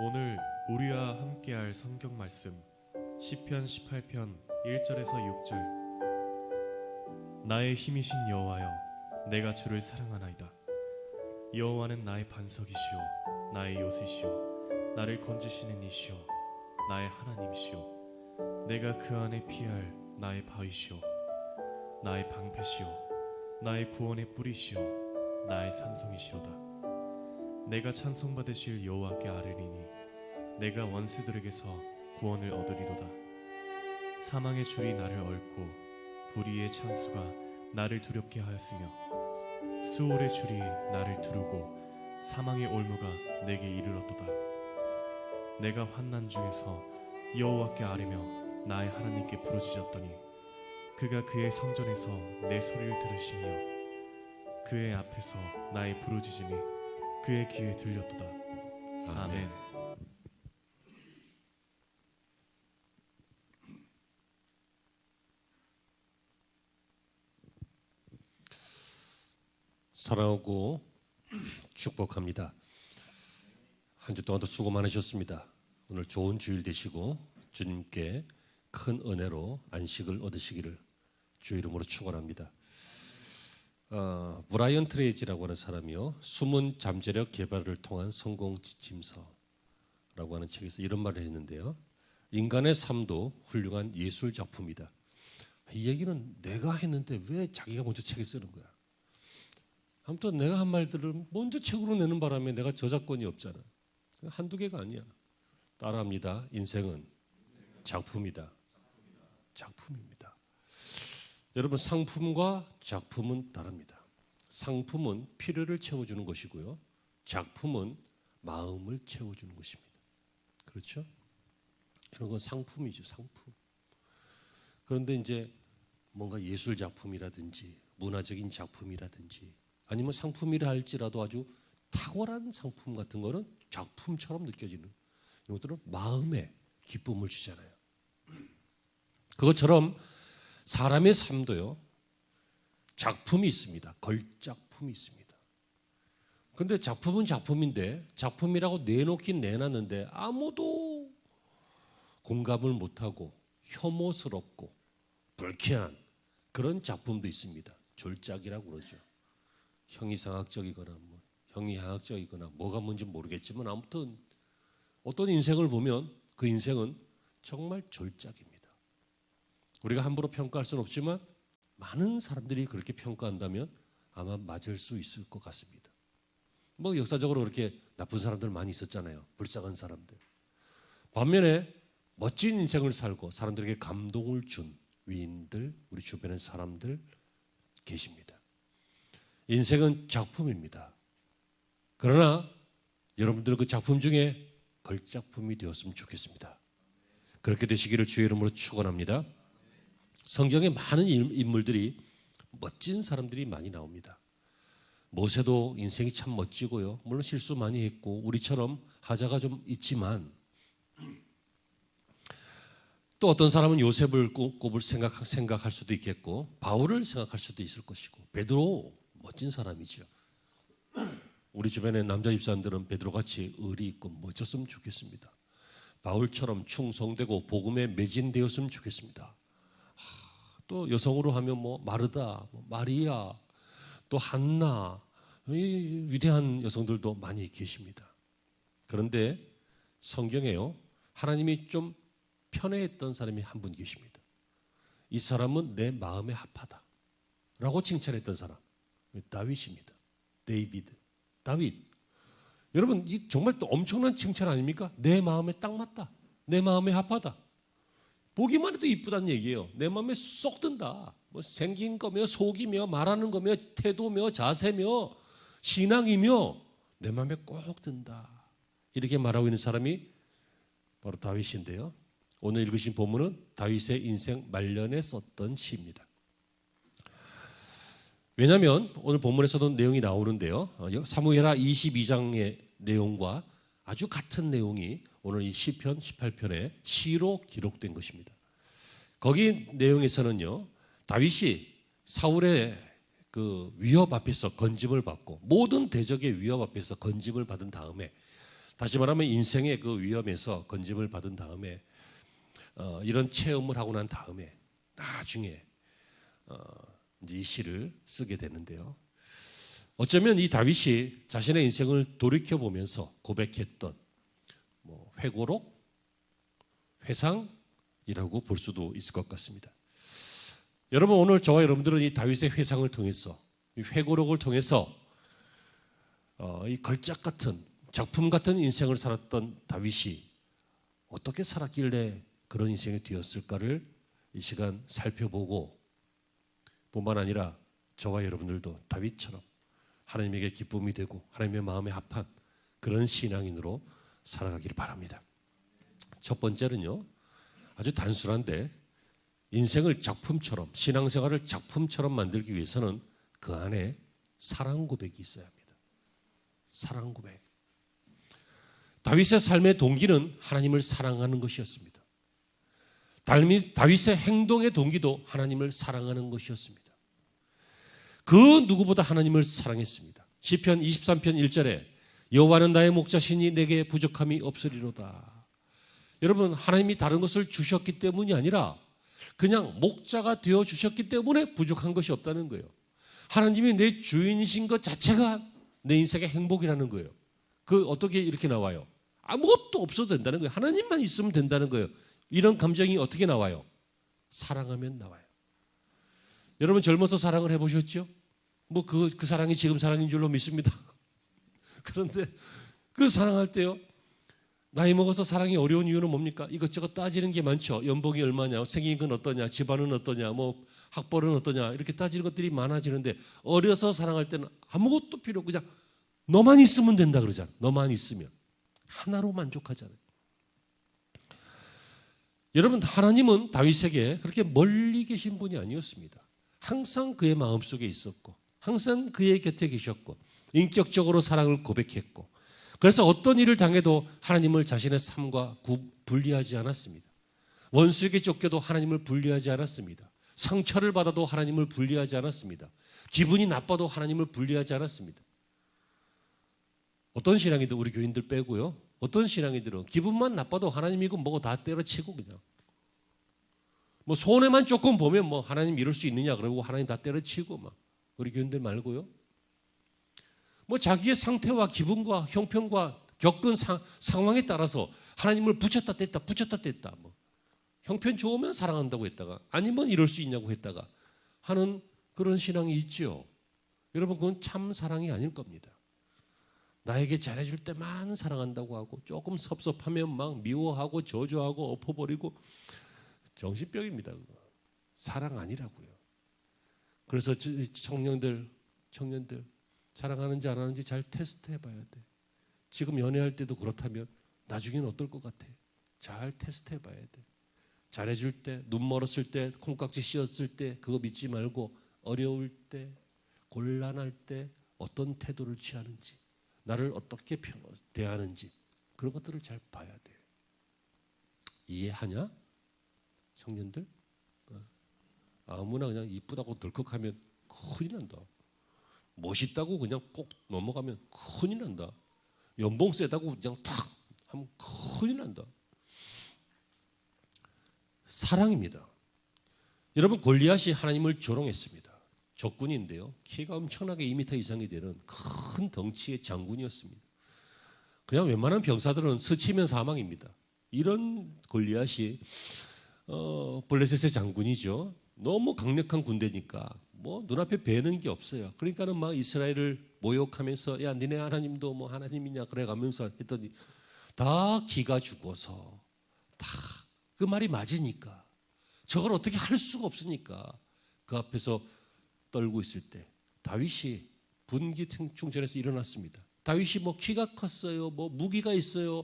오늘 우리와 함께할 성경 말씀 시편 18편 1절에서 6절. 나의 힘이신 여호와여, 내가 주를 사랑하나이다. 여호와는 나의 반석이시오, 나의 요새시오, 나를 건지시는 이시오, 나의 하나님이시오. 내가 그 안에 피할 나의 바위시오, 나의 방패시오, 나의 구원의 뿌리시오, 나의 산성이시로다. 내가 찬송받으실 여호와께 아뢰리니 내가 원수들에게서 구원을 얻으리로다. 사망의 줄이 나를 얽고 불의의 창수가 나를 두렵게 하였으며 수월의 줄이 나를 두르고 사망의 올무가 내게 이르렀도다. 내가 환난 중에서 여호와께 아뢰며 나의 하나님께 부르짖었더니 그가 그의 성전에서 내 소리를 들으시며 그의 앞에서 나의 부르짖음이 그의 귀에 들렸도다. 아멘. 사랑하고 축복합니다. 한 주 동안도 수고 많으셨습니다. 오늘 좋은 주일 되시고 주님께 큰 은혜로 안식을 얻으시기를 주 이름으로 축원합니다. 브라이언 트레이지라고 하는 사람이요, 숨은 잠재력 개발을 통한 성공 지침서라고 하는 책에서 이런 말을 했는데요. 인간의 삶도 훌륭한 예술 작품이다. 이 얘기는 내가 했는데 왜 자기가 먼저 책에 쓰는 거야? 아무튼 내가 한 말들을 먼저 책으로 내는 바람에 내가 저작권이 없잖아. 한두 개가 아니야. 따라합니다. 인생은 작품이다. 작품입니다. 여러분, 상품과 작품은 다릅니다. 상품은 필요를 채워주는 것이고요, 작품은 마음을 채워주는 것입니다. 그렇죠? 이런 건 상품이죠, 상품. 그런데 이제 뭔가 예술 작품이라든지 문화적인 작품이라든지 아니면 상품이라 할지라도 아주 탁월한 상품 같은 거는 작품처럼 느껴지는, 이런 것들은 마음에 기쁨을 주잖아요. 그것처럼 사람의 삶도요, 작품이 있습니다. 걸작품이 있습니다. 그런데 작품은 작품인데 작품이라고 내놓긴 내놨는데 아무도 공감을 못하고 혐오스럽고 불쾌한 그런 작품도 있습니다. 졸작이라고 그러죠. 형이상학적이거나 형이향학적이거나 뭐가 뭔지 모르겠지만 아무튼 어떤 인생을 보면 그 인생은 정말 졸작입니다. 우리가 함부로 평가할 수는 없지만 많은 사람들이 그렇게 평가한다면 아마 맞을 수 있을 것 같습니다. 뭐 역사적으로 그렇게 나쁜 사람들 많이 있었잖아요. 불쌍한 사람들. 반면에 멋진 인생을 살고 사람들에게 감동을 준 위인들, 우리 주변의 사람들 계십니다. 인생은 작품입니다. 그러나 여러분들 그 작품 중에 걸작품이 되었으면 좋겠습니다. 그렇게 되시기를 주의 이름으로 축원합니다. 성경에 많은 인물들이, 멋진 사람들이 많이 나옵니다. 모세도 인생이 참 멋지고요, 물론 실수 많이 했고 우리처럼 하자가 좀 있지만, 또 어떤 사람은 요셉을 꼽을 생각할 수도 있겠고 바울을 생각할 수도 있을 것이고, 베드로 멋진 사람이죠. 우리 주변의 남자 집사님들은 베드로같이 의리 있고 멋졌으면 좋겠습니다. 바울처럼 충성되고 복음에 매진되었으면 좋겠습니다. 또 여성으로 하면 뭐 마르다, 마리아, 또 한나, 이 위대한 여성들도 많이 계십니다. 그런데 성경에요, 하나님이 좀 편애했던 사람이 한 분 계십니다. 이 사람은 내 마음에 합하다 라고 칭찬했던 사람, 다윗입니다. 다윗. 여러분, 이 정말 또 엄청난 칭찬 아닙니까? 내 마음에 딱 맞다, 내 마음에 합하다. 보기만 해도 이쁘다는 얘기예요. 내 마음에 쏙 든다. 뭐 생긴 거며 속이며 말하는 거며 태도며 자세며 신앙이며 내 마음에 꼭 든다. 이렇게 말하고 있는 사람이 바로 다윗인데요. 오늘 읽으신 본문은 다윗의 인생 말년에 썼던 시입니다. 왜냐하면 오늘 본문에서도 내용이 나오는데요, 사무엘하 22장의 내용과 아주 같은 내용이 오늘 이 시편 18편의 시로 기록된 것입니다. 거기 내용에서는요, 다윗이 사울의 그 위협 앞에서 건짐을 받고, 모든 대적의 위협 앞에서 건짐을 받은 다음에 다시 말하면 인생의 그 위험에서 건짐을 받은 다음에 이런 체험을 하고 난 다음에 나중에 이제 이 시를 쓰게 되는데요. 어쩌면 이 다윗이 자신의 인생을 돌이켜 보면서 고백했던 뭐 회고록, 회상이라고 볼 수도 있을 것 같습니다. 여러분, 오늘 저와 여러분들은 이 다윗의 회상을 통해서, 이 회고록을 통해서 이 걸작 같은, 작품 같은 인생을 살았던 다윗이 어떻게 살았길래 그런 인생이 되었을까를 이 시간 살펴보고, 뿐만 아니라 저와 여러분들도 다윗처럼 하나님에게 기쁨이 되고 하나님의 마음에 합한 그런 신앙인으로 살아가기를 바랍니다. 첫 번째는요, 아주 단순한데 인생을 작품처럼, 신앙생활을 작품처럼 만들기 위해서는 그 안에 사랑 고백이 있어야 합니다. 사랑 고백. 다윗의 삶의 동기는 하나님을 사랑하는 것이었습니다. 다윗의 행동의 동기도 하나님을 사랑하는 것이었습니다. 그 누구보다 하나님을 사랑했습니다. 시편 23편 1절에 여호와는 나의 목자시니 내게 부족함이 없으리로다. 여러분, 하나님이 다른 것을 주셨기 때문이 아니라 그냥 목자가 되어 주셨기 때문에 부족한 것이 없다는 거예요. 하나님이 내 주인이신 것 자체가 내 인생의 행복이라는 거예요. 그 어떻게 이렇게 나와요? 아무것도 없어도 된다는 거예요. 하나님만 있으면 된다는 거예요. 이런 감정이 어떻게 나와요? 사랑하면 나와요. 여러분, 젊어서 사랑을 해보셨죠? 뭐 그 사랑이 지금 사랑인 줄로 믿습니다. 그런데 그 사랑할 때요, 나이 먹어서 사랑이 어려운 이유는 뭡니까? 이것저것 따지는 게 많죠. 연봉이 얼마냐, 생긴 건 어떠냐, 집안은 어떠냐, 뭐 학벌은 어떠냐, 이렇게 따지는 것들이 많아지는데, 어려서 사랑할 때는 아무것도 필요 없고 그냥 너만 있으면 된다 그러잖아. 너만 있으면 하나로 만족하잖아요. 여러분, 하나님은 다윗에게 그렇게 멀리 계신 분이 아니었습니다. 항상 그의 마음속에 있었고 항상 그의 곁에 계셨고 인격적으로 사랑을 고백했고, 그래서 어떤 일을 당해도 하나님을 자신의 삶과 분리하지 않았습니다. 원수에게 쫓겨도 하나님을 분리하지 않았습니다. 상처를 받아도 하나님을 분리하지 않았습니다. 기분이 나빠도 하나님을 분리하지 않았습니다. 어떤 신앙이들, 우리 교인들 빼고요, 어떤 신앙이들은 기분만 나빠도 하나님이고 뭐고 다 때려치고 그냥 뭐 손해만 조금 보면 뭐 하나님 이럴 수 있느냐 그러고 하나님 다 때려치고, 막 우리 교인들 말고요, 뭐 자기의 상태와 기분과 형편과 겪은 상황에 따라서 하나님을 붙였다 뗐다 뭐 형편 좋으면 사랑한다고 했다가 아니면 이럴 수 있냐고 했다가 하는 그런 신앙이 있죠. 여러분, 그건 참 사랑이 아닐 겁니다. 나에게 잘해줄 때만 사랑한다고 하고 조금 섭섭하면 막 미워하고 저주하고 엎어버리고, 정신병입니다. 그거. 사랑 아니라고요. 그래서 청년들 사랑하는지 안 하는지 잘 테스트 해봐야 돼. 지금 연애할 때도 그렇다면 나중에는 어떨 것 같아? 잘 테스트 해봐야 돼. 잘해줄 때, 눈 멀었을 때, 콩깍지 씌었을 때 그거 믿지 말고, 어려울 때, 곤란할 때 어떤 태도를 취하는지, 나를 어떻게 대하는지, 그런 것들을 잘 봐야 돼. 이해하냐? 청년들? 아무나 그냥 이쁘다고 덜컥하면 큰일 난다. 멋있다고 그냥 꼭 넘어가면 큰일 난다. 연봉 세다고 그냥 탁 하면 큰일 난다. 사랑입니다. 여러분, 골리앗이 하나님을 조롱했습니다. 적군인데요, 키가 엄청나게 2m 이상이 되는 큰 덩치의 장군이었습니다. 그냥 웬만한 병사들은 스치면 사망입니다. 이런 골리앗이 블레셋의 장군이죠. 너무 강력한 군대니까 뭐 눈앞에 뵈는 게 없어요. 그러니까는 막 이스라엘을 모욕하면서, 야 니네 하나님도 뭐 하나님이냐 그래가면서 했더니 다 기가 죽어서, 다 그 말이 맞으니까, 저걸 어떻게 할 수가 없으니까 그 앞에서 떨고 있을 때 다윗이 분기 충전해서 일어났습니다. 다윗이 뭐 키가 컸어요, 뭐 무기가 있어요,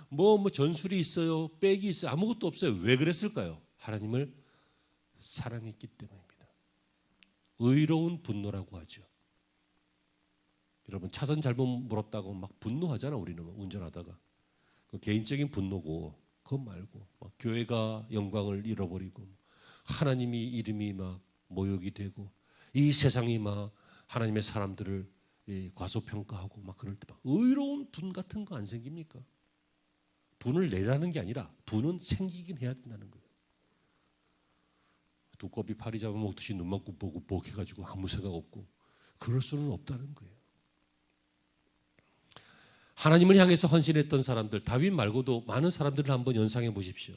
뭐 전술이 있어요, 백이 있어요, 아무것도 없어요. 왜 그랬을까요? 하나님을 사랑했기 때문입니다. 의로운 분노라고 하죠. 여러분, 차선 잘못 물었다고 막 분노하잖아. 우리는 운전하다가 그 개인적인 분노고, 그거 말고 막 교회가 영광을 잃어버리고 하나님이 이름이 막 모욕이 되고 이 세상이 막 하나님의 사람들을 과소평가하고 막 그럴 때 막 의로운 분 같은 거 안 생깁니까? 분을 내라는 게 아니라 분은 생기긴 해야 된다는 거예요. 두꺼비 파리 잡아먹듯이 눈만 꾹꾹꾹 해가지고 아무 생각 없고 그럴 수는 없다는 거예요. 하나님을 향해서 헌신했던 사람들, 다윗 말고도 많은 사람들을 한번 연상해 보십시오.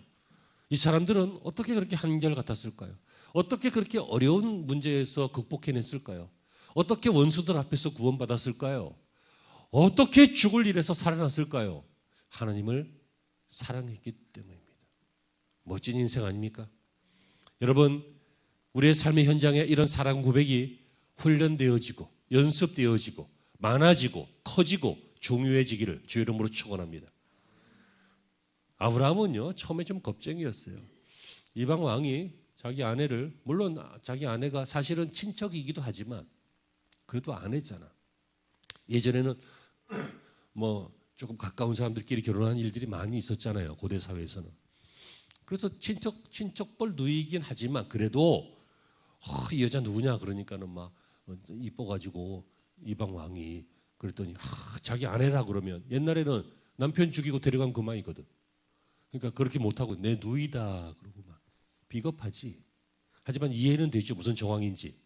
이 사람들은 어떻게 그렇게 한결같았을까요? 어떻게 그렇게 어려운 문제에서 극복해냈을까요? 어떻게 원수들 앞에서 구원받았을까요? 어떻게 죽을 일에서 살아났을까요? 하나님을 사랑했기 때문입니다. 멋진 인생 아닙니까? 여러분, 우리의 삶의 현장에 이런 사랑 고백이 훈련되어지고 연습되어지고 많아지고 커지고 중요해지기를 주 이름으로 축원합니다. 아브라함은요, 처음에 좀 겁쟁이였어요. 이방 왕이 자기 아내를, 물론 자기 아내가 사실은 친척이기도 하지만 그래도 아내잖아. 예전에는 뭐 조금 가까운 사람들끼리 결혼한 일들이 많이 있었잖아요, 고대 사회에서는. 그래서 친척뻘 누이긴 하지만 그래도 이 여자 누구냐 그러니까는 막 이뻐가지고 이방 왕이 그랬더니 자기 아내라 그러면 옛날에는 남편 죽이고 데려간 그만이거든. 그러니까 그렇게 못하고 내 누이다 그러고 막 비겁하지. 하지만 이해는 되죠, 무슨 정황인지.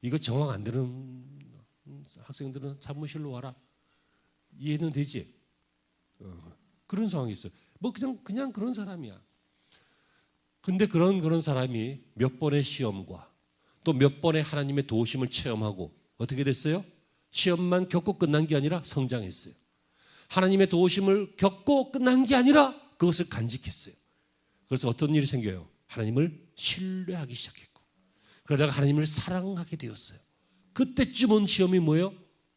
이거 정황 안 되는 학생들은 사무실로 와라. 이해는 되지. 그런 상황이 있어요. 뭐 그냥 그런 사람이야. 근데 그런 사람이 몇 번의 시험과 또 몇 번의 하나님의 도우심을 체험하고 어떻게 됐어요? 시험만 겪고 끝난 게 아니라 성장했어요. 하나님의 도우심을 겪고 끝난 게 아니라 그것을 간직했어요. 그래서 어떤 일이 생겨요? 하나님을 신뢰하기 시작했고 그러다가 하나님을 사랑하게 되었어요. 그때쯤 온 시험이 뭐예요?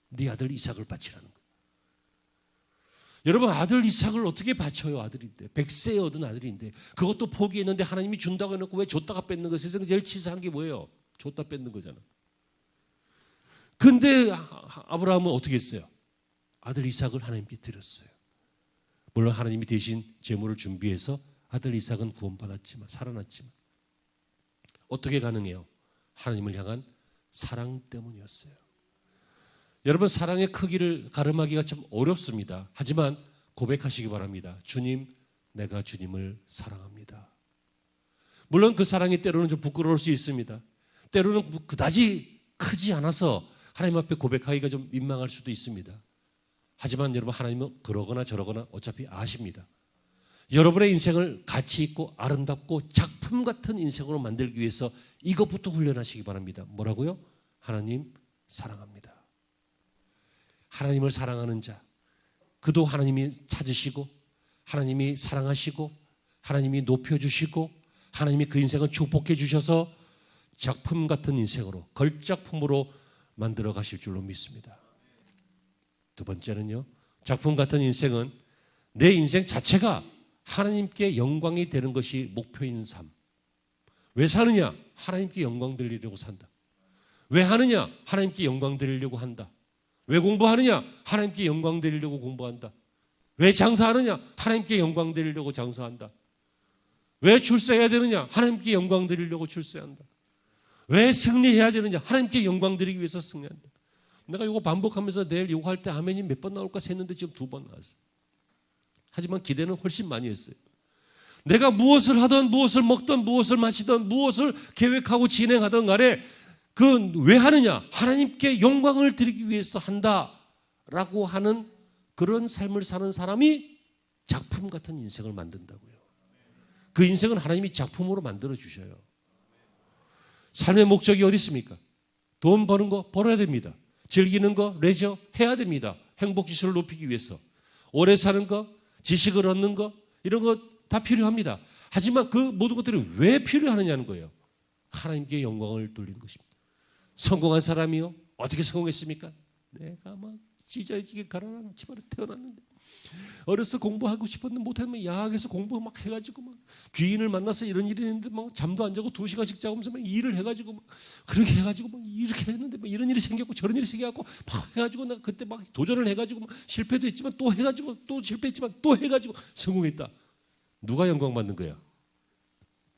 네 아들 이삭을 바치라는 거예요. 여러분, 아들 이삭을 어떻게 바쳐요? 아들인데 100세에 얻은 아들인데 그것도 포기했는데 하나님이 준다고 해놓고 왜 줬다가 뺏는 거예요? 세상에 제일 치사한 게 뭐예요? 줬다 뺏는 거잖아. 근데 아브라함은 어떻게 했어요? 아들 이삭을 하나님께 드렸어요. 물론 하나님이 대신 제물을 준비해서 아들 이삭은 구원받았지만 살아났지만 어떻게 가능해요? 하나님을 향한 사랑 때문이었어요. 여러분, 사랑의 크기를 가름하기가 좀 어렵습니다. 하지만 고백하시기 바랍니다. 주님, 내가 주님을 사랑합니다. 물론 그 사랑이 때로는 좀 부끄러울 수 있습니다. 때로는 그다지 크지 않아서 하나님 앞에 고백하기가 좀 민망할 수도 있습니다. 하지만 여러분, 하나님은 그러거나 저러거나 어차피 아십니다. 여러분의 인생을 가치 있고 아름답고 작품 같은 인생으로 만들기 위해서 이것부터 훈련하시기 바랍니다. 뭐라고요? 하나님 사랑합니다. 하나님을 사랑하는 자, 그도 하나님이 찾으시고 하나님이 사랑하시고 하나님이 높여주시고 하나님이 그 인생을 축복해 주셔서 작품 같은 인생으로, 걸작품으로 만들어 가실 줄로 믿습니다. 두 번째는요, 작품 같은 인생은 내 인생 자체가 하나님께 영광이 되는 것이 목표인 삶. 왜 사느냐? 하나님께 영광 드리려고 산다. 왜 하느냐? 하나님께 영광 드리려고 한다. 왜 공부하느냐? 하나님께 영광 드리려고 공부한다. 왜 장사하느냐? 하나님께 영광 드리려고 장사한다. 왜 출세해야 되느냐? 하나님께 영광 드리려고 출세한다. 왜 승리해야 되느냐? 하나님께 영광 드리기 위해서 승리한다. 내가 이거 반복하면서 내일 이거 할 때 아멘이 몇 번 나올까 셌는데 지금 2번 나왔어요. 하지만 기대는 훨씬 많이 했어요. 내가 무엇을 하든 무엇을 먹든 무엇을 마시든 무엇을 계획하고 진행하든 간에 그 왜 하느냐? 하나님께 영광을 드리기 위해서 한다라고 하는 그런 삶을 사는 사람이 작품 같은 인생을 만든다고요. 그 인생은 하나님이 작품으로 만들어 주셔요. 삶의 목적이 어디 있습니까? 돈 버는 거 벌어야 됩니다. 즐기는 거 레저 해야 됩니다. 행복 지수를 높이기 위해서. 오래 사는 거, 지식을 얻는 거 이런 거 다 필요합니다. 하지만 그 모든 것들이 왜 필요하느냐는 거예요. 하나님께 영광을 돌리는 것입니다. 성공한 사람이요? 어떻게 성공했습니까? 내가 막 찢어지게 가난한 집안에서 태어났는데 어려서 공부하고 싶었는데 못하면 야학에서 공부 막 해가지고 막 귀인을 만나서 이런 일이 있는데 막 잠도 안 자고 2시간씩 자면서 막 일을 해가지고 막 그렇게 해가지고 막 이렇게 했는데 막 이런 일이 생겼고 저런 일이 생겨갖고 막 해가지고 내가 그때 막 도전을 해가지고 막 실패도 했지만 또 해가지고 또 실패했지만 또 해가지고 성공했다. 누가 영광 받는 거야?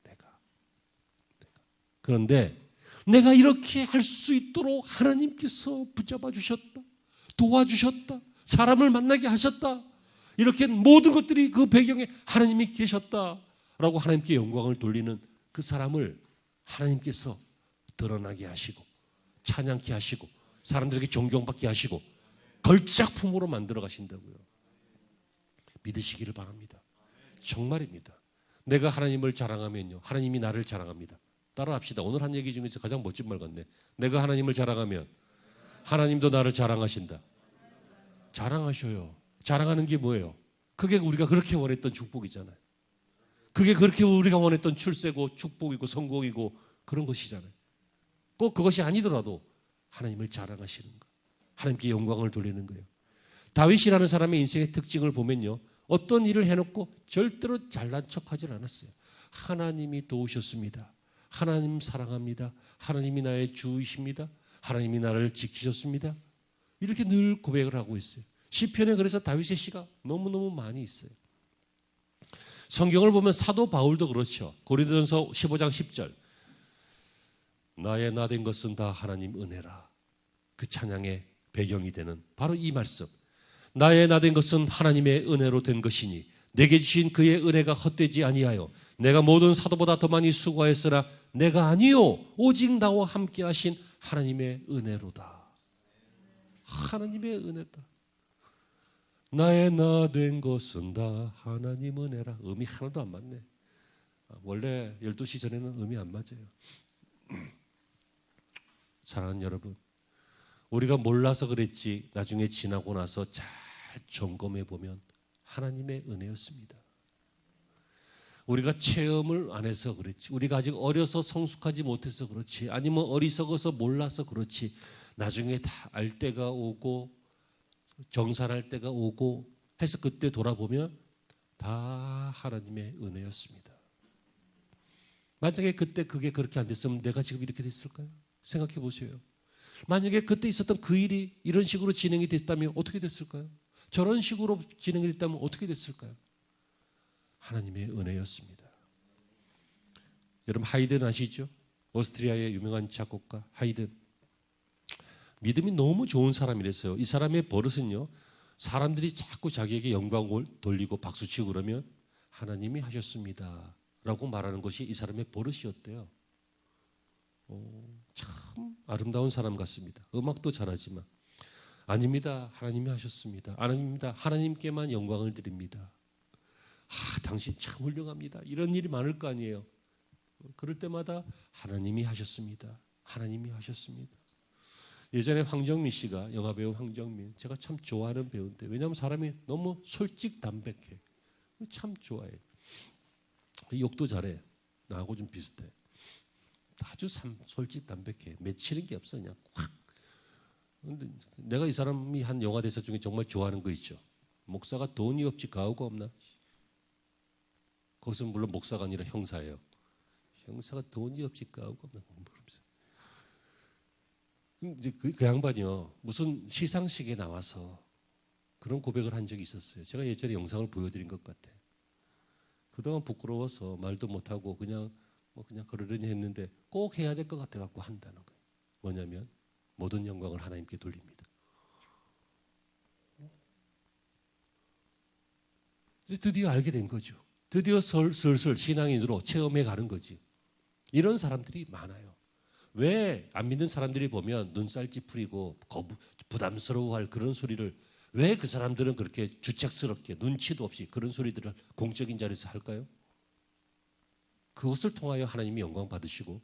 내가. 그런데 내가 이렇게 할 수 있도록 하나님께서 붙잡아 주셨다. 도와주셨다. 사람을 만나게 하셨다. 이렇게 모든 것들이 그 배경에 하나님이 계셨다라고 하나님께 영광을 돌리는 그 사람을 하나님께서 드러나게 하시고 찬양케 하시고 사람들에게 존경받게 하시고 걸작품으로 만들어 가신다고요. 믿으시기를 바랍니다. 정말입니다. 내가 하나님을 자랑하면요, 하나님이 나를 자랑합니다. 따라합시다. 오늘 한 얘기 중에서 가장 멋진 말 같네. 내가 하나님을 자랑하면 하나님도 나를 자랑하신다. 자랑하셔요. 자랑하는 게 뭐예요? 그게 우리가 그렇게 원했던 축복이잖아요. 그게 그렇게 우리가 원했던 출세고 축복이고 성공이고 그런 것이잖아요. 꼭 그것이 아니더라도 하나님을 자랑하시는 거, 하나님께 영광을 돌리는 거예요. 다윗이라는 사람의 인생의 특징을 보면요, 어떤 일을 해놓고 절대로 잘난 척하지 않았어요. 하나님이 도우셨습니다. 하나님 사랑합니다. 하나님이 나의 주이십니다. 하나님이 나를 지키셨습니다. 이렇게 늘 고백을 하고 있어요. 시편에 그래서 다윗의 시가 너무너무 많이 있어요. 성경을 보면 사도 바울도 그렇죠. 고린도전서 15장 10절 나의 나된 것은 다 하나님 은혜라. 그 찬양의 배경이 되는 바로 이 말씀. 나의 나된 것은 하나님의 은혜로 된 것이니 내게 주신 그의 은혜가 헛되지 아니하여 내가 모든 사도보다 더 많이 수고하였으나 내가 아니요 오직 나와 함께 하신 하나님의 은혜로다. 하나님의 은혜다. 나의 나 된 것은 다 하나님 은혜라. 음이 하나도 안 맞네. 원래 12시 전에는 음이 안 맞아요. 사랑하는 여러분, 우리가 몰라서 그랬지 나중에 지나고 나서 잘 점검해 보면 하나님의 은혜였습니다. 우리가 체험을 안 해서 그렇지, 우리가 아직 어려서 성숙하지 못해서 그렇지, 아니면 어리석어서 몰라서 그렇지, 나중에 다 알 때가 오고 정산할 때가 오고 해서 그때 돌아보면 다 하나님의 은혜였습니다. 만약에 그때 그게 그렇게 안 됐으면 내가 지금 이렇게 됐을까요? 생각해 보세요. 만약에 그때 있었던 그 일이 이런 식으로 진행이 됐다면 어떻게 됐을까요? 저런 식으로 진행이 됐다면 어떻게 됐을까요? 하나님의 은혜였습니다. 여러분 하이든 아시죠? 오스트리아의 유명한 작곡가 하이든. 믿음이 너무 좋은 사람이랬어요. 이 사람의 버릇은요, 사람들이 자꾸 자기에게 영광을 돌리고 박수치고 그러면 하나님이 하셨습니다 라고 말하는 것이 이 사람의 버릇이었대요. 참 아름다운 사람 같습니다. 음악도 잘하지만 아닙니다. 하나님이 하셨습니다. 아닙니다. 하나님께만 영광을 드립니다. 당신 참 훌륭합니다. 이런 일이 많을 거 아니에요. 그럴 때마다 하나님이 하셨습니다. 하나님이 하셨습니다. 예전에 황정민 씨가, 영화배우 황정민, 제가 참 좋아하는 배우인데, 왜냐하면 사람이 너무 솔직담백해. 참 좋아해. 욕도 잘해. 나하고 좀 비슷해. 아주 솔직담백해. 맺히는 게 없어. 그냥 확. 근데 내가 이 사람이 한 영화 대사 중에 정말 좋아하는 거 있죠. 목사가 돈이 없지 가오가 없나? 거기서 물론 목사가 아니라 형사예요. 형사가 돈이 없지 가오가 없나? 이제 그 양반이요, 무슨 시상식에 나와서 그런 고백을 한 적이 있었어요. 제가 예전에 영상을 보여드린 것 같아요. 그동안 부끄러워서 말도 못하고 그냥 그러려니 했는데 꼭 해야 될 것 같아 갖고 한다는 거예요. 뭐냐면 모든 영광을 하나님께 돌립니다. 드디어 알게 된 거죠. 드디어 슬슬 신앙인으로 체험해 가는 거지. 이런 사람들이 많아요. 왜 안 믿는 사람들이 보면 눈살 찌푸리고 부담스러워할 그런 소리를 왜 그 사람들은 그렇게 주책스럽게 눈치도 없이 그런 소리들을 공적인 자리에서 할까요? 그것을 통하여 하나님이 영광 받으시고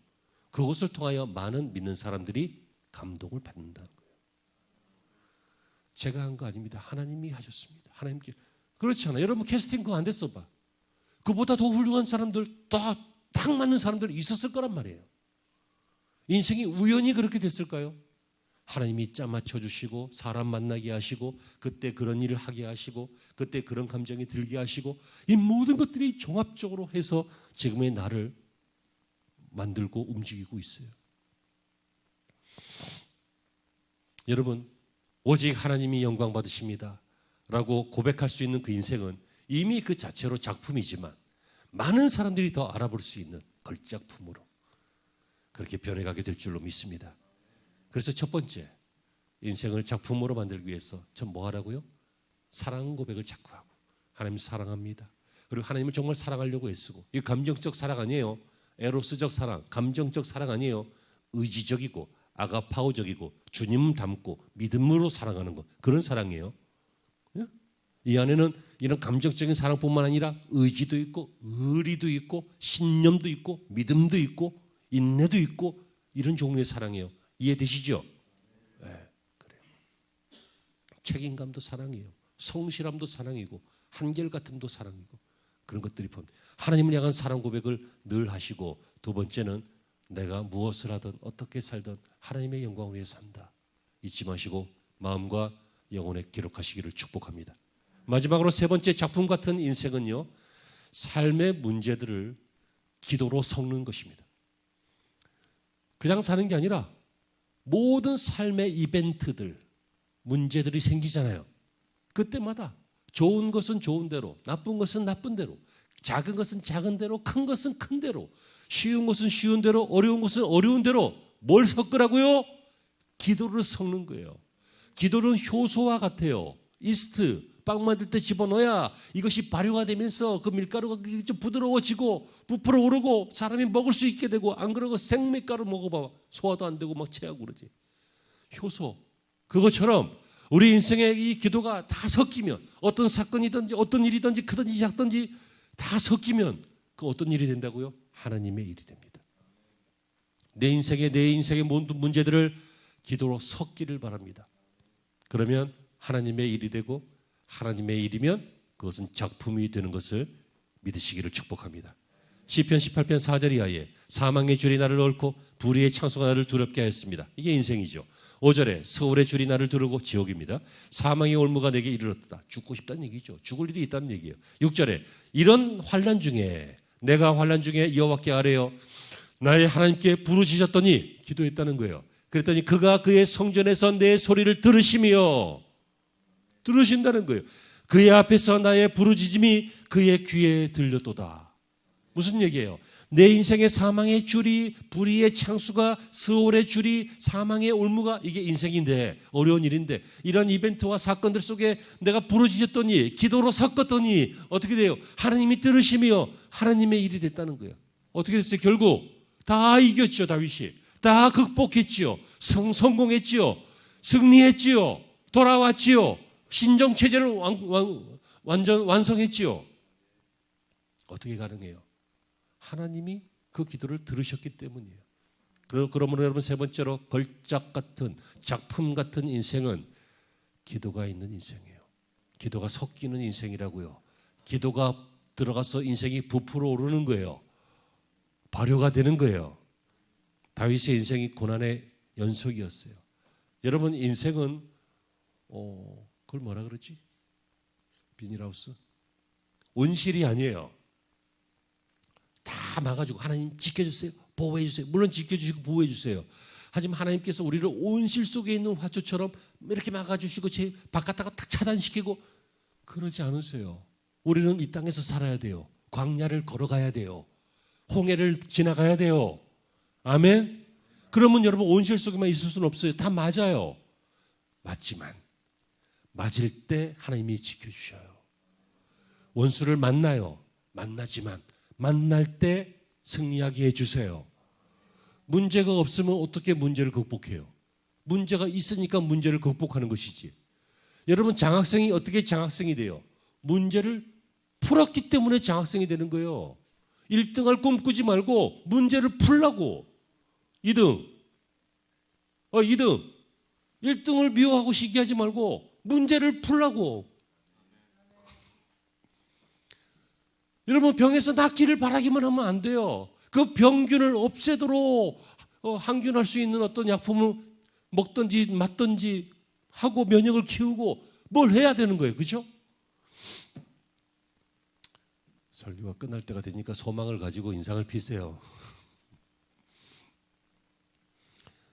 그것을 통하여 많은 믿는 사람들이 감동을 받는다는 거예요. 제가 한 거 아닙니다. 하나님이 하셨습니다. 하나님께. 그렇지 않아요? 여러분 캐스팅 그거 안 됐어 봐. 그보다 더 훌륭한 사람들, 딱 맞는 사람들이 있었을 거란 말이에요. 인생이 우연히 그렇게 됐을까요? 하나님이 짜맞춰 주시고 사람 만나게 하시고 그때 그런 일을 하게 하시고 그때 그런 감정이 들게 하시고 이 모든 것들이 종합적으로 해서 지금의 나를 만들고 움직이고 있어요. 여러분, 오직 하나님이 영광 받으십니다 라고 고백할 수 있는 그 인생은 이미 그 자체로 작품이지만 많은 사람들이 더 알아볼 수 있는 걸작품으로, 그렇게 변해가게 될 줄로 믿습니다. 그래서 첫 번째, 인생을 작품으로 만들기 위해서 전 뭐 하라고요? 사랑 고백을 자꾸 하고, 하나님 사랑합니다. 그리고 하나님을 정말 사랑하려고 애쓰고, 이 감정적 사랑 아니에요. 에로스적 사랑, 감정적 사랑 아니에요. 의지적이고 아가파오적이고 주님 닮고 믿음으로 사랑하는 것, 그런 사랑이에요. 예? 이 안에는 이런 감정적인 사랑뿐만 아니라 의지도 있고 의리도 있고 신념도 있고 믿음도 있고 인내도 있고 이런 종류의 사랑이에요. 이해되시죠? 네, 그래요. 책임감도 사랑이에요. 성실함도 사랑이고 한결같음도 사랑이고 그런 것들이 포함. 하나님을 향한 사랑 고백을 늘 하시고, 두 번째는 내가 무엇을 하든 어떻게 살든 하나님의 영광을 위해 산다. 잊지 마시고 마음과 영혼에 기록하시기를 축복합니다. 마지막으로 세 번째, 작품 같은 인생은요, 삶의 문제들을 기도로 섞는 것입니다. 그냥 사는 게 아니라 모든 삶의 이벤트들, 문제들이 생기잖아요. 그때마다 좋은 것은 좋은 대로, 나쁜 것은 나쁜 대로, 작은 것은 작은 대로, 큰 것은 큰 대로, 쉬운 것은 쉬운 대로, 어려운 것은 어려운 대로 뭘 섞으라고요? 기도를 섞는 거예요. 기도는 효소와 같아요. 이스트, 빵 만들 때 집어넣어야 이것이 발효가 되면서 그 밀가루가 좀 부드러워지고 부풀어 오르고 사람이 먹을 수 있게 되고, 안 그러고 생밀가루 먹어봐. 소화도 안 되고 막 체하고 그러지. 효소. 그것처럼 우리 인생의 이 기도가 다 섞이면, 어떤 사건이든지 어떤 일이든지 크든지 작든지 다 섞이면 그 어떤 일이 된다고요? 하나님의 일이 됩니다. 내 인생의 모든 문제들을 기도로 섞기를 바랍니다. 그러면 하나님의 일이 되고, 하나님의 일이면 그것은 작품이 되는 것을 믿으시기를 축복합니다. 시편 18편 4절 이하에 사망의 줄이 나를 얽고 불의의 창수가 나를 두렵게 하였습니다. 이게 인생이죠. 5절에 서울의 줄이 나를 두르고, 지옥입니다. 사망의 올무가 내게 이르렀다. 죽고 싶다는 얘기죠. 죽을 일이 있다는 얘기예요. 6절에 이런 환난 중에, 내가 환난 중에 여호와께 아뢰어 나의 하나님께 부르짖었더니, 기도했다는 거예요. 그랬더니 그가 그의 성전에서 내 소리를 들으신다는 거예요. 그의 앞에서 나의 부르짖음이 그의 귀에 들렸도다. 무슨 얘기예요? 내 인생의 사망의 줄이, 불의의 창수가, 스올의 줄이, 사망의 올무가, 이게 인생인데, 어려운 일인데, 이런 이벤트와 사건들 속에 내가 부르짖었더니, 기도로 섞었더니 어떻게 돼요? 하나님이 들으시며 하나님의 일이 됐다는 거예요. 어떻게 됐어요? 결국 다 이겼죠. 다윗이 다 극복했지요. 성공했지요. 승리했지요. 돌아왔지요. 신정체제를 완전 완성했지요. 어떻게 가능해요? 하나님이 그 기도를 들으셨기 때문이에요. 그러므로 여러분, 세 번째로 걸작 같은, 작품 같은 인생은 기도가 있는 인생이에요. 기도가 섞이는 인생이라고요. 기도가 들어가서 인생이 부풀어 오르는 거예요. 발효가 되는 거예요. 다윗의 인생이 고난의 연속이었어요. 여러분, 인생은 그걸 뭐라 그러지? 비닐하우스? 온실이 아니에요. 다 막아주고 하나님 지켜주세요, 보호해주세요. 물론 지켜주시고 보호해주세요. 하지만 하나님께서 우리를 온실 속에 있는 화초처럼 이렇게 막아주시고 제 바깥다가 탁 차단시키고 그러지 않으세요. 우리는 이 땅에서 살아야 돼요. 광야를 걸어가야 돼요. 홍해를 지나가야 돼요. 아멘. 그러면 여러분, 온실 속에만 있을 수는 없어요. 다 맞아요. 맞지만 맞을 때 하나님이 지켜주셔요. 원수를 만나요. 만나지만 만날 때 승리하게 해주세요. 문제가 없으면 어떻게 문제를 극복해요? 문제가 있으니까 문제를 극복하는 것이지. 여러분, 장학생이 어떻게 장학생이 돼요? 문제를 풀었기 때문에 장학생이 되는 거예요. 1등을 꿈꾸지 말고 문제를 풀라고. 2등 1등을 미워하고 시기하지 말고 문제를 풀라고. 여러분, 병에서 낫기를 바라기만 하면 안 돼요. 그 병균을 없애도록 항균할 수 있는 어떤 약품을 먹든지 맞든지 하고 면역을 키우고 뭘 해야 되는 거예요. 그렇죠? 설교가 끝날 때가 되니까 소망을 가지고 인상을 피세요.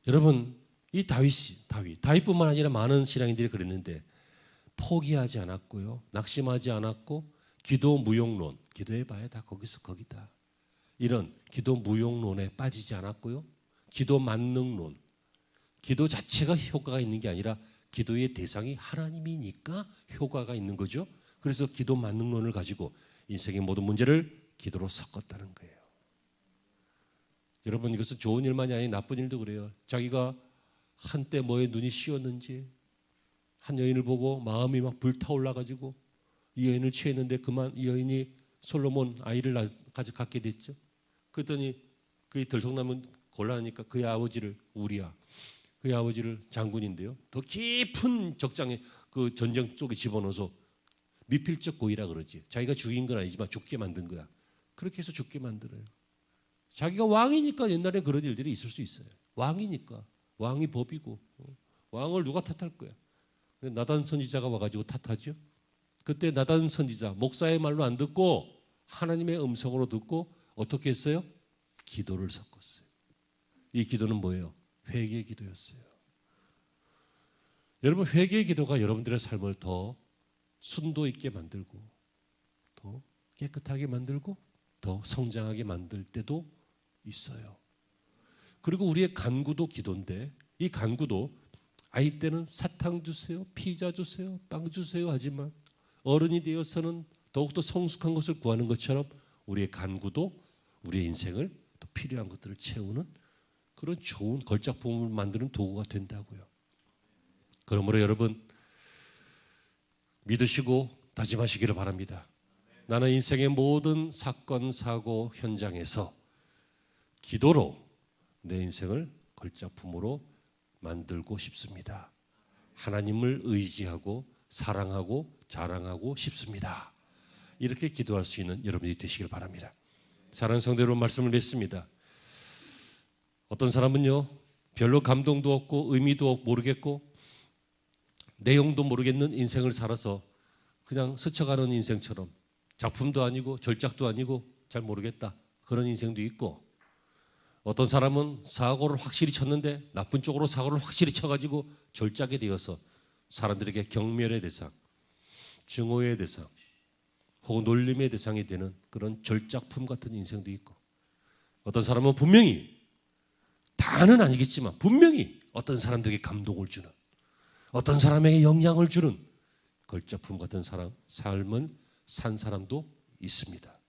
여러분, 이 다윗뿐만 아니라 많은 신앙인들이 그랬는데 포기하지 않았고요, 낙심하지 않았고, 기도 무용론, 기도해봐야 다 거기서 거기다, 이런 기도 무용론에 빠지지 않았고요, 기도 만능론. 기도 자체가 효과가 있는 게 아니라 기도의 대상이 하나님이니까 효과가 있는 거죠. 그래서 기도 만능론을 가지고 인생의 모든 문제를 기도로 섞었다는 거예요. 여러분, 이것은 좋은 일만이 아닌 나쁜 일도 그래요. 자기가 한때 뭐에 눈이 씌었는지 한 여인을 보고 마음이 막 불타올라 가지고 이 여인을 취했는데 그만 이 여인이 솔로몬 아이를 갖게 됐죠. 그랬더니 그의 들통나면 곤란하니까 그의 아버지를, 우리야, 그의 아버지를, 장군인데요, 더 깊은 적장에 그 전쟁 속에 집어넣어서 미필적 고의라 그러지. 자기가 죽인 건 아니지만 죽게 만든 거야. 그렇게 해서 죽게 만들어요. 자기가 왕이니까 옛날에 그런 일들이 있을 수 있어요. 왕이니까. 왕이 법이고. 왕을 누가 탓할 거야. 나단 선지자가 와가지고 탓하죠. 그때 나단 선지자, 목사의 말로 안 듣고 하나님의 음성으로 듣고 어떻게 했어요? 기도를 섞었어요. 이 기도는 뭐예요? 회개의 기도였어요. 여러분, 회개의 기도가 여러분들의 삶을 더 순도 있게 만들고 더 깨끗하게 만들고 더 성장하게 만들 때도 있어요. 그리고 우리의 간구도 기도인데, 이 간구도 아이 때는 사탕 주세요, 피자 주세요, 빵 주세요 하지만 어른이 되어서는 더욱더 성숙한 것을 구하는 것처럼 우리의 간구도 우리의 인생을 또 필요한 것들을 채우는 그런 좋은 걸작품을 만드는 도구가 된다고요. 그러므로 여러분, 믿으시고 다짐하시기를 바랍니다. 나는 인생의 모든 사건, 사고 현장에서 기도로 내 인생을 걸작품으로 만들고 싶습니다. 하나님을 의지하고 사랑하고 자랑하고 싶습니다. 이렇게 기도할 수 있는 여러분이 되시길 바랍니다. 사랑하는 성도 여러분, 말씀을 맺습니다. 어떤 사람은요, 별로 감동도 없고 의미도 모르겠고 내용도 모르겠는 인생을 살아서 그냥 스쳐가는 인생처럼 작품도 아니고 절작도 아니고 잘 모르겠다, 그런 인생도 있고, 어떤 사람은 사고를 확실히 쳤는데 나쁜 쪽으로 사고를 확실히 쳐가지고 절작이 되어서 사람들에게 경멸의 대상, 증오의 대상 혹은 놀림의 대상이 되는 그런 절작품 같은 인생도 있고, 어떤 사람은 분명히, 다는 아니겠지만 분명히 어떤 사람들에게 감동을 주는, 어떤 사람에게 영향을 주는 걸작품 같은 삶을 산 사람도 있습니다.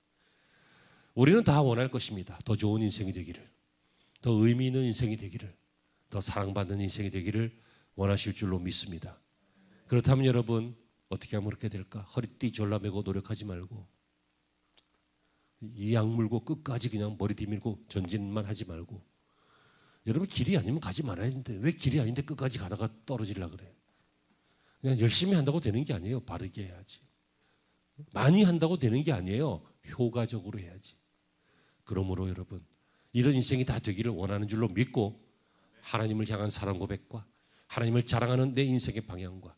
우리는 다 원할 것입니다. 더 좋은 인생이 되기를, 더 의미 있는 인생이 되기를, 더 사랑받는 인생이 되기를 원하실 줄로 믿습니다. 그렇다면 여러분, 어떻게 하면 그렇게 될까? 허리띠 졸라매고 노력하지 말고, 이 악물고 끝까지 그냥 머리 뒤밀고 전진만 하지 말고, 여러분, 길이 아니면 가지 말아야 되는데 왜 길이 아닌데 끝까지 가다가 떨어지려고 그래요? 그냥 열심히 한다고 되는 게 아니에요. 바르게 해야지. 많이 한다고 되는 게 아니에요. 효과적으로 해야지. 그러므로 여러분, 이런 인생이 다 되기를 원하는 줄로 믿고 하나님을 향한 사랑 고백과 하나님을 자랑하는 내 인생의 방향과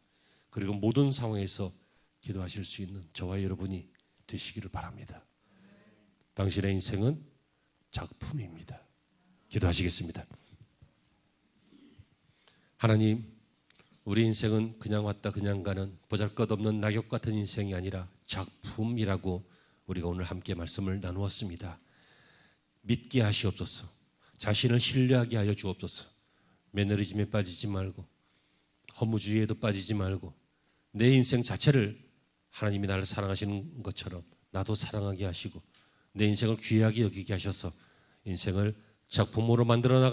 그리고 모든 상황에서 기도하실 수 있는 저와 여러분이 되시기를 바랍니다. 당신의 인생은 작품입니다. 기도하시겠습니다. 하나님, 우리 인생은 그냥 왔다 그냥 가는 보잘것없는 낙엽 같은 인생이 아니라 작품이라고 우리가 오늘 함께 말씀을 나누었습니다. 믿게 하시옵소서. 자신을 신뢰하게 하여 주옵소서. 매너리즘에 빠지지 말고 허무주의에도 빠지지 말고 내 인생 자체를 하나님이 나를 사랑하시는 것처럼 나도 사랑하게 하시고 내 인생을 귀하게 여기게 하셔서 인생을 작품으로 만들어 나가